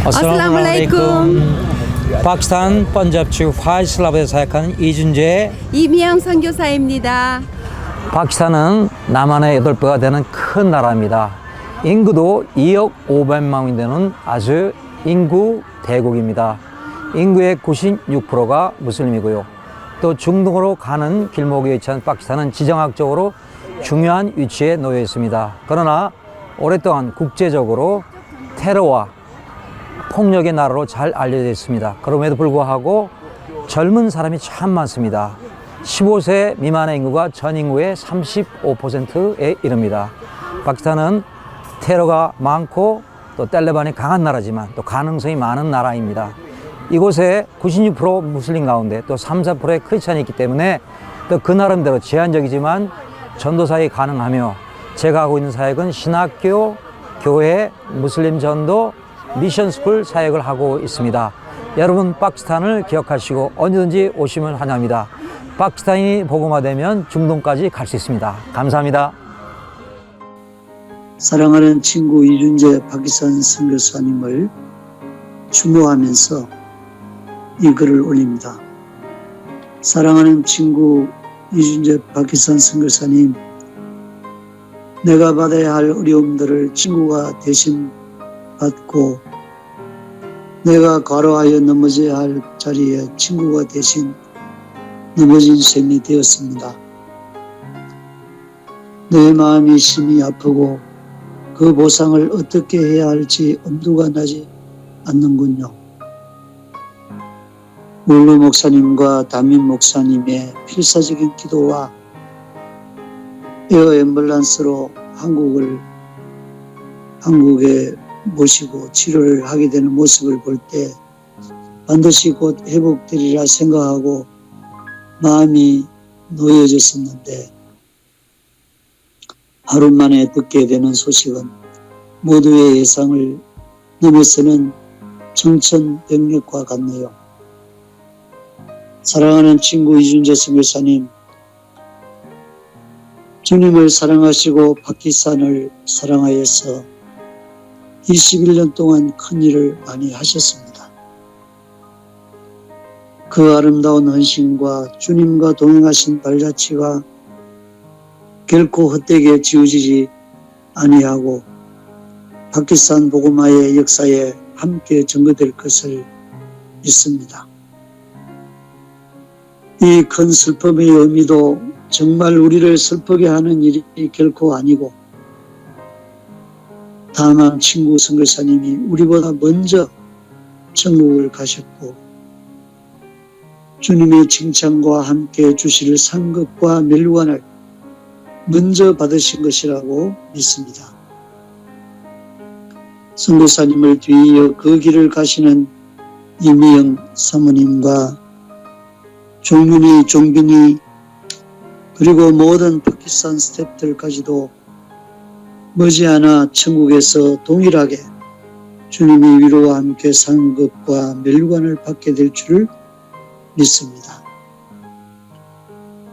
Assalamualaikum. 파키스탄 번잡주 파이슬라브에 사역하는 이준재 이미영 선교사입니다. 파키스탄은 남한의 8배가 되는 큰 나라입니다. 인구도 2억 500만이 되는 아주 인구 대국입니다. 인구의 96%가 무슬림이고요. 또 중동으로 가는 길목에 위치한 파키스탄은 지정학적으로 중요한 위치에 놓여 있습니다. 그러나 오랫동안 국제적으로 테러와 폭력의 나라로 잘 알려져 있습니다. 그럼에도 불구하고 젊은 사람이 참 많습니다. 15세 미만의 인구가 전 인구의 35%에 이릅니다. 파키스탄은 테러가 많고 또 탈레반이 강한 나라지만 또 가능성이 많은 나라입니다. 이곳에 96% 무슬림 가운데 또 3, 4%의 크리스찬이 있기 때문에 또 그 나름대로 제한적이지만 전도사역이 가능하며 제가 하고 있는 사역은 신학교, 교회, 무슬림 전도, 미션스쿨 사역을 하고 있습니다. 여러분 파키스탄을 기억하시고 언제든지 오시면 환영합니다. 파키스탄이 복음화되면 중동까지 갈 수 있습니다. 감사합니다. 사랑하는 친구 이준재 파키스탄 선교사님을 추모하면서 이 글을 올립니다. 사랑하는 친구 이준재 파키스탄 선교사님, 내가 받아야 할 어려움들을 친구가 대신 받고 내가 과로하여 넘어져야 할 자리에 친구가 대신 넘어진 셈이 되었습니다. 내 마음이 심히 아프고 그 보상을 어떻게 해야 할지 엄두가 나지 않는군요. 울루 목사님과 담임 목사님의 필사적인 기도와 에어 앰뷸런스로 한국에 모시고 치료를 하게 되는 모습을 볼 때 반드시 곧 회복되리라 생각하고 마음이 놓여졌었는데 하루 만에 듣게 되는 소식은 모두의 예상을 넘어서는 청천벽력과 같네요. 사랑하는 친구 이준재 선교사님, 주님을 사랑하시고 파키스탄을 사랑하여서 21년 동안 큰 일을 많이 하셨습니다. 그 아름다운 헌신과 주님과 동행하신 발자취가 결코 헛되게 지워지지 아니하고 파키스탄 복음화의 역사에 함께 전거될 것을 믿습니다. 이 큰 슬픔의 의미도 정말 우리를 슬프게 하는 일이 결코 아니고 다만 친구 선교사님이 우리보다 먼저 천국을 가셨고 주님의 칭찬과 함께 주실 상급과 멸관을 먼저 받으신 것이라고 믿습니다. 선교사님을 뒤이어 그 길을 가시는 이미영 사모님과 종빈이 그리고 모든 파키스탄 스태프들까지도 머지않아 천국에서 동일하게 주님의 위로와 함께 상급과 멸관을 받게 될 줄을 믿습니다.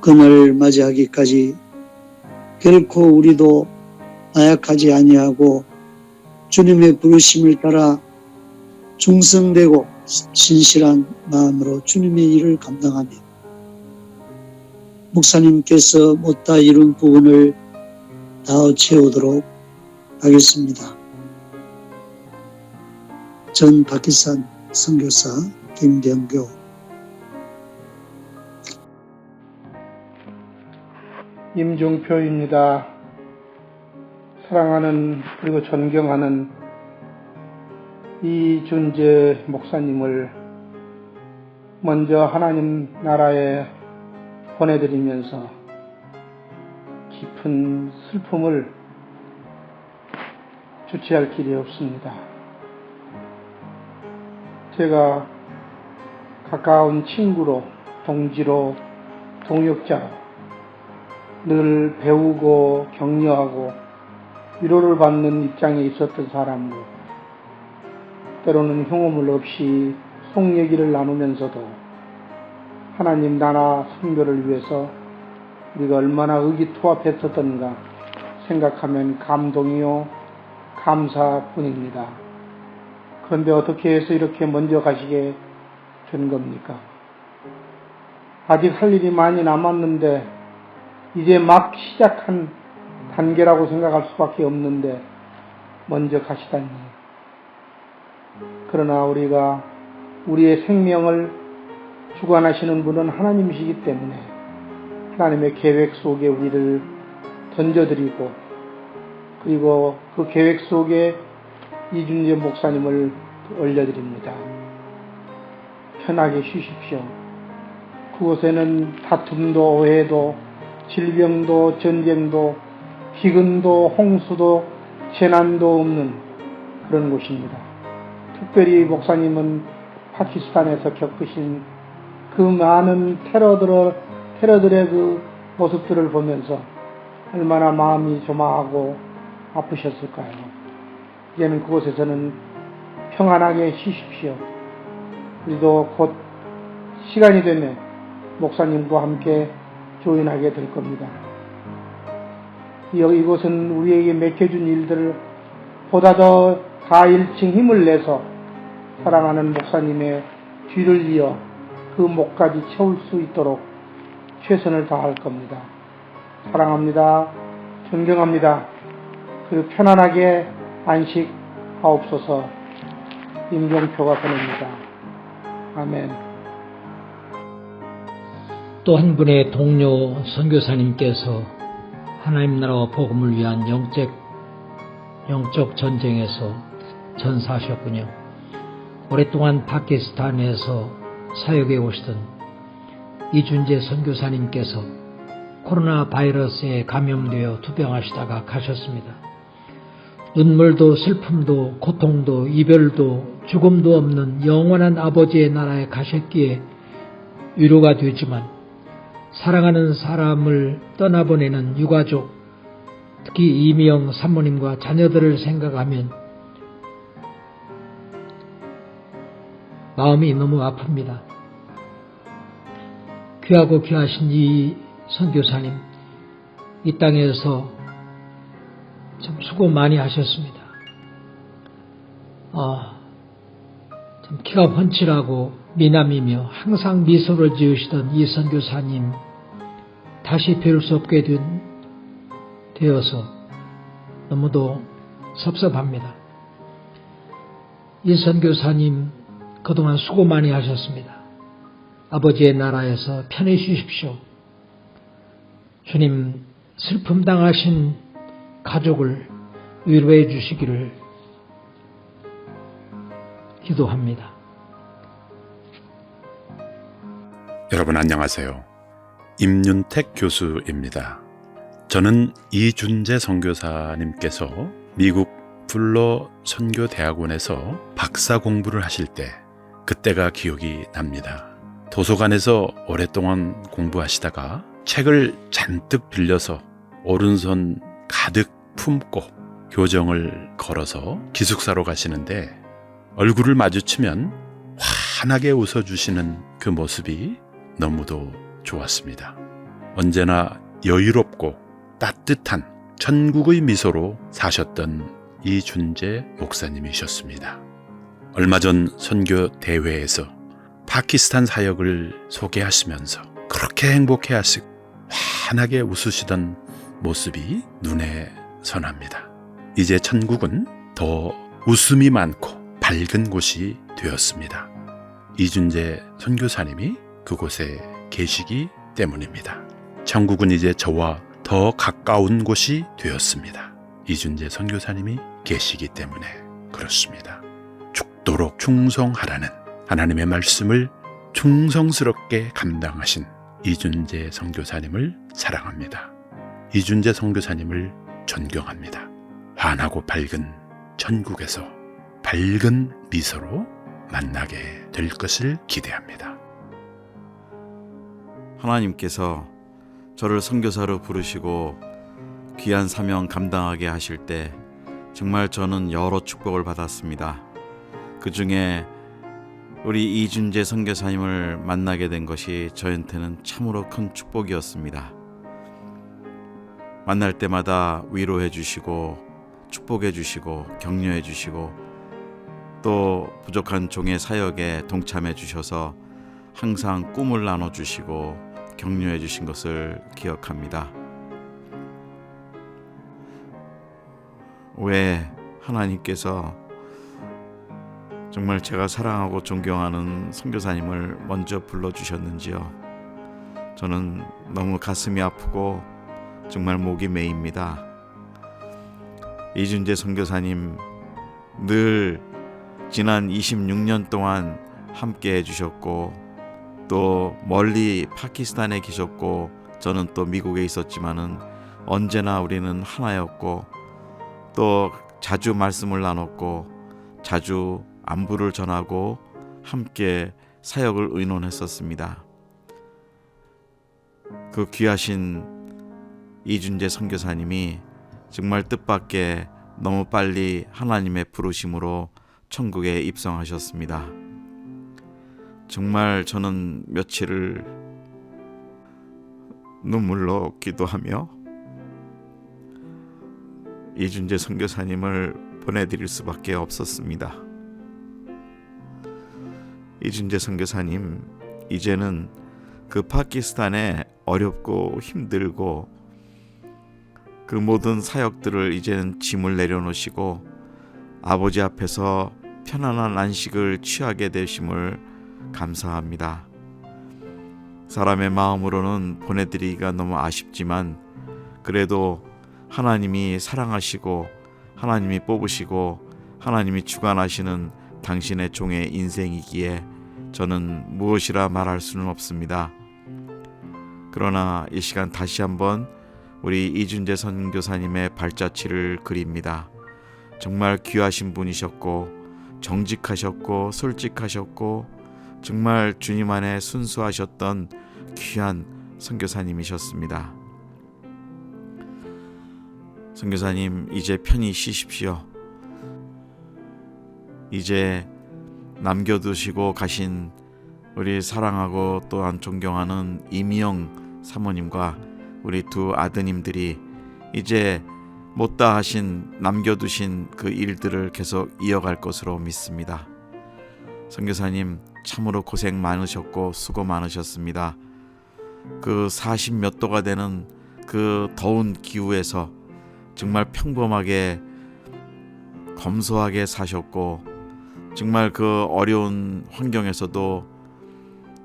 그날을 맞이하기까지 결코 우리도 나약하지 아니하고 주님의 부르심을 따라 충성되고 신실한 마음으로 주님의 일을 감당하며 목사님께서 못다 이룬 부분을 다 채우도록 하겠습니다. 전 파키스탄 선교사 김병교. 임종표입니다. 사랑하는 그리고 존경하는 이준재 목사님을 먼저 하나님 나라에 보내드리면서 깊은 슬픔을 주체할 길이 없습니다. 제가 가까운 친구로, 동지로, 동역자로 늘 배우고 격려하고 위로를 받는 입장에 있었던 사람으로 때로는 흉오물 없이 속 얘기를 나누면서도 하나님 나라 선교를 위해서 우리가 얼마나 의기투합했었던가 생각하면 감동이요 감사뿐입니다. 그런데 어떻게 해서 이렇게 먼저 가시게 된 겁니까? 아직 할 일이 많이 남았는데 이제 막 시작한 단계라고 생각할 수밖에 없는데 먼저 가시다니. 그러나 우리가 우리의 생명을 주관하시는 분은 하나님이시기 때문에 하나님의 계획 속에 우리를 던져드리고, 그리고 그 계획 속에 이준재 목사님을 올려드립니다. 편하게 쉬십시오. 그곳에는 다툼도 오해도 질병도 전쟁도 기근도 홍수도 재난도 없는 그런 곳입니다. 특별히 목사님은 파키스탄에서 겪으신 그 많은 테러들의 그 모습들을 보면서 얼마나 마음이 조마하고 아프셨을까요? 이제는 그곳에서는 평안하게 쉬십시오. 우리도 곧 시간이 되면 목사님과 함께 조인하게 될 겁니다. 이곳은 우리에게 맡겨준 일들을 보다 더 가일층 힘을 내서 사랑하는 목사님의 뒤를 이어 그 목까지 채울 수 있도록 최선을 다할 겁니다. 사랑합니다. 존경합니다. 그리고 편안하게 안식하옵소서. 임종표가 보냅니다. 아멘. 또 한 분의 동료 선교사님께서 하나님 나라와 복음을 위한 영적 전쟁에서 전사하셨군요. 오랫동안 파키스탄에서 사역해 오시던 이준재 선교사님께서 코로나 바이러스에 감염되어 투병하시다가 가셨습니다. 눈물도 슬픔도 고통도 이별도 죽음도 없는 영원한 아버지의 나라에 가셨기에 위로가 되지만, 사랑하는 사람을 떠나보내는 유가족, 특히 이미영 산모님과 자녀들을 생각하면 마음이 너무 아픕니다. 귀하고 귀하신 이 선교사님, 이 땅에서 참 수고 많이 하셨습니다. 참 키가 훤칠하고 미남이며 항상 미소를 지으시던 이 선교사님, 다시 뵐 수 없게 되어서 너무도 섭섭합니다. 이 선교사님 그동안 수고 많이 하셨습니다. 아버지의 나라에서 편히 쉬십시오. 주님, 슬픔 당하신 가족을 위로해 주시기를 기도합니다. 여러분 안녕하세요. 임윤택 교수입니다. 저는 이준재 선교사님께서 미국 풀러 선교대학원에서 박사 공부를 하실 때 그때가 기억이 납니다. 도서관에서 오랫동안 공부하시다가 책을 잔뜩 빌려서 오른손 가득 품고 교정을 걸어서 기숙사로 가시는데 얼굴을 마주치면 환하게 웃어주시는 그 모습이 너무도 좋았습니다. 언제나 여유롭고 따뜻한 천국의 미소로 사셨던 이준재 목사님이셨습니다. 얼마 전 선교 대회에서 파키스탄 사역을 소개하시면서 그렇게 행복해하시고 환하게 웃으시던 모습이 눈에 선합니다. 이제 천국은 더 웃음이 많고 밝은 곳이 되었습니다. 이준재 선교사님이 그곳에 계시기 때문입니다. 천국은 이제 저와 더 가까운 곳이 되었습니다. 이준재 선교사님이 계시기 때문에 그렇습니다. 죽도록 충성하라는 하나님의 말씀을 충성스럽게 감당하신 이준재 선교사님을 사랑합니다. 이준재 선교사님을 존경합니다. 환하고 밝은 천국에서 밝은 미소로 만나게 될 것을 기대합니다. 하나님께서 저를 선교사로 부르시고 귀한 사명 감당하게 하실 때 정말 저는 여러 축복을 받았습니다. 그 중에 우리 이준재 선교사님을 만나게 된 것이 저한테는 참으로 큰 축복이었습니다. 만날 때마다 위로해 주시고 축복해 주시고 격려해 주시고 또 부족한 종의 사역에 동참해 주셔서 항상 꿈을 나눠주시고 격려해 주신 것을 기억합니다. 왜 하나님께서 정말 제가 사랑하고 존경하는 선교사님을 먼저 불러주셨는지요. 저는 너무 가슴이 아프고 정말 목이 메입니다. 이준재 선교사님 늘 지난 26년 동안 함께 해주셨고 또 멀리 파키스탄에 계셨고 저는 또 미국에 있었지만은 언제나 우리는 하나였고 또 자주 말씀을 나눴고 자주 안부를 전하고 함께 사역을 의논했었습니다. 그 귀하신 이준재 선교사님이 정말 뜻밖의 너무 빨리 하나님의 부르심으로 천국에 입성하셨습니다. 정말 저는 며칠을 눈물로 기도하며 이준재 선교사님을 보내드릴 수밖에 없었습니다. 이준재 선교사님, 이제는 그 파키스탄에 어렵고 힘들고 그 모든 사역들을 이제는 짐을 내려놓으시고 아버지 앞에서 편안한 안식을 취하게 되심을 감사합니다. 사람의 마음으로는 보내드리기가 너무 아쉽지만 그래도 하나님이 사랑하시고 하나님이 뽑으시고 하나님이 주관하시는 당신의 종의 인생이기에 저는 무엇이라 말할 수는 없습니다. 그러나 이 시간 다시 한번 우리 이준재 선교사님의 발자취를 그립니다. 정말 귀하신 분이셨고 정직하셨고 솔직하셨고 정말 주님 안에 순수하셨던 귀한 선교사님이셨습니다. 선교사님, 이제 편히 쉬십시오. 이제 남겨두시고 가신 우리 사랑하고 또한 존경하는 이미영 사모님과 우리 두 아드님들이 이제 못다 하신 남겨두신 그 일들을 계속 이어갈 것으로 믿습니다. 선교사님 참으로 고생 많으셨고 수고 많으셨습니다. 그 40몇 도가 되는 그 더운 기후에서 정말 평범하게 검소하게 사셨고 정말 그 어려운 환경에서도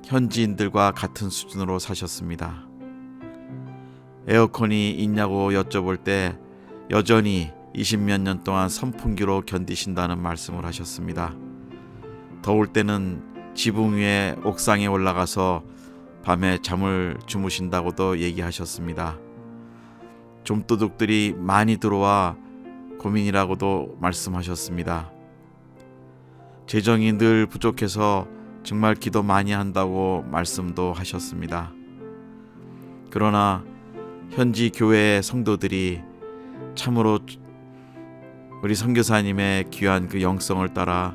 현지인들과 같은 수준으로 사셨습니다. 에어컨이 있냐고 여쭤볼 때 여전히 20몇 년 동안 선풍기로 견디신다는 말씀을 하셨습니다. 더울 때는 지붕 위에 옥상에 올라가서 밤에 잠을 주무신다고도 얘기하셨습니다. 좀도둑들이 많이 들어와 고민이라고도 말씀하셨습니다. 재정이 늘 부족해서 정말 기도 많이 한다고 말씀도 하셨습니다. 그러나 현지 교회의 성도들이 참으로 우리 선교사님의 귀한 그 영성을 따라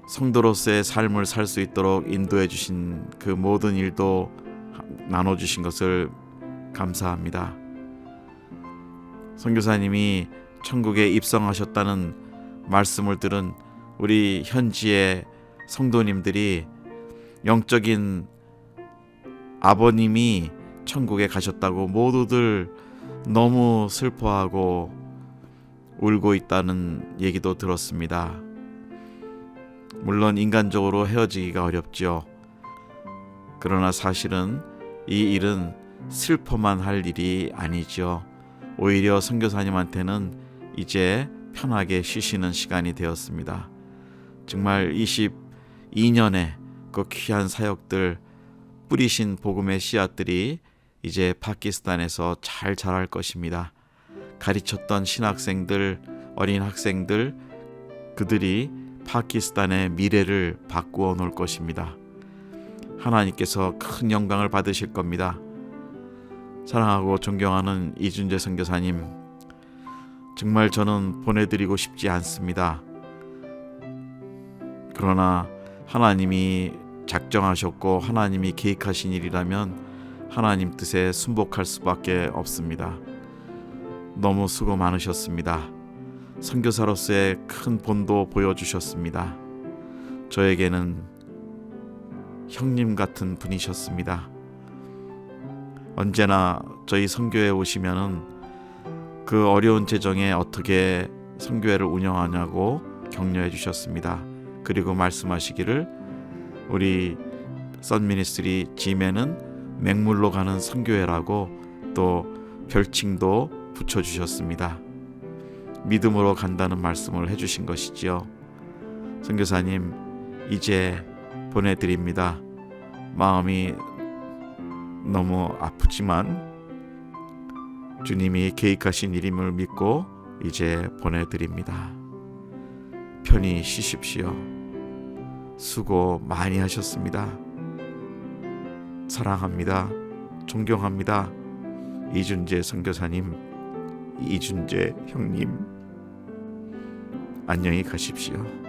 성도로서의 삶을 살 수 있도록 인도해 주신 그 모든 일도 나눠주신 것을 감사합니다. 선교사님이 천국에 입성하셨다는 말씀을 들은 우리 현지의 성도님들이 영적인 아버님이 천국에 가셨다고 모두들 너무 슬퍼하고 울고 있다는 얘기도 들었습니다. 물론 인간적으로 헤어지기가 어렵죠. 그러나 사실은 이 일은 슬퍼만 할 일이 아니죠. 오히려 선교사님한테는 이제 편하게 쉬시는 시간이 되었습니다. 정말 22년의 그 귀한 사역들 뿌리신 복음의 씨앗들이 이제 파키스탄에서 잘 자랄 것입니다. 가르쳤던 신학생들, 어린 학생들, 그들이 파키스탄의 미래를 바꾸어 놓을 것입니다. 하나님께서 큰 영광을 받으실 겁니다. 사랑하고 존경하는 이준재 선교사님, 정말 저는 보내드리고 싶지 않습니다. 그러나 하나님이 작정하셨고 하나님이 계획하신 일이라면 하나님 뜻에 순복할 수밖에 없습니다. 너무 수고 많으셨습니다. 선교사로서의 큰 본도 보여주셨습니다. 저에게는 형님 같은 분이셨습니다. 언제나 저희 선교회 오시면은 그 어려운 재정에 어떻게 선교회를 운영하냐고 격려해 주셨습니다. 그리고 말씀하시기를 우리 썬미니스트리 짐에는 맹물로 가는 선교회라고 또 별칭도 붙여주셨습니다. 믿음으로 간다는 말씀을 해주신 것이지요. 선교사님, 이제 보내드립니다. 마음이 너무 아프지만 주님이 계획하신 일임을 믿고 이제 보내드립니다. 편히 쉬십시오. 수고 많이 하셨습니다. 사랑합니다. 존경합니다. 이준재 선교사님, 이준재 형님, 안녕히 가십시오.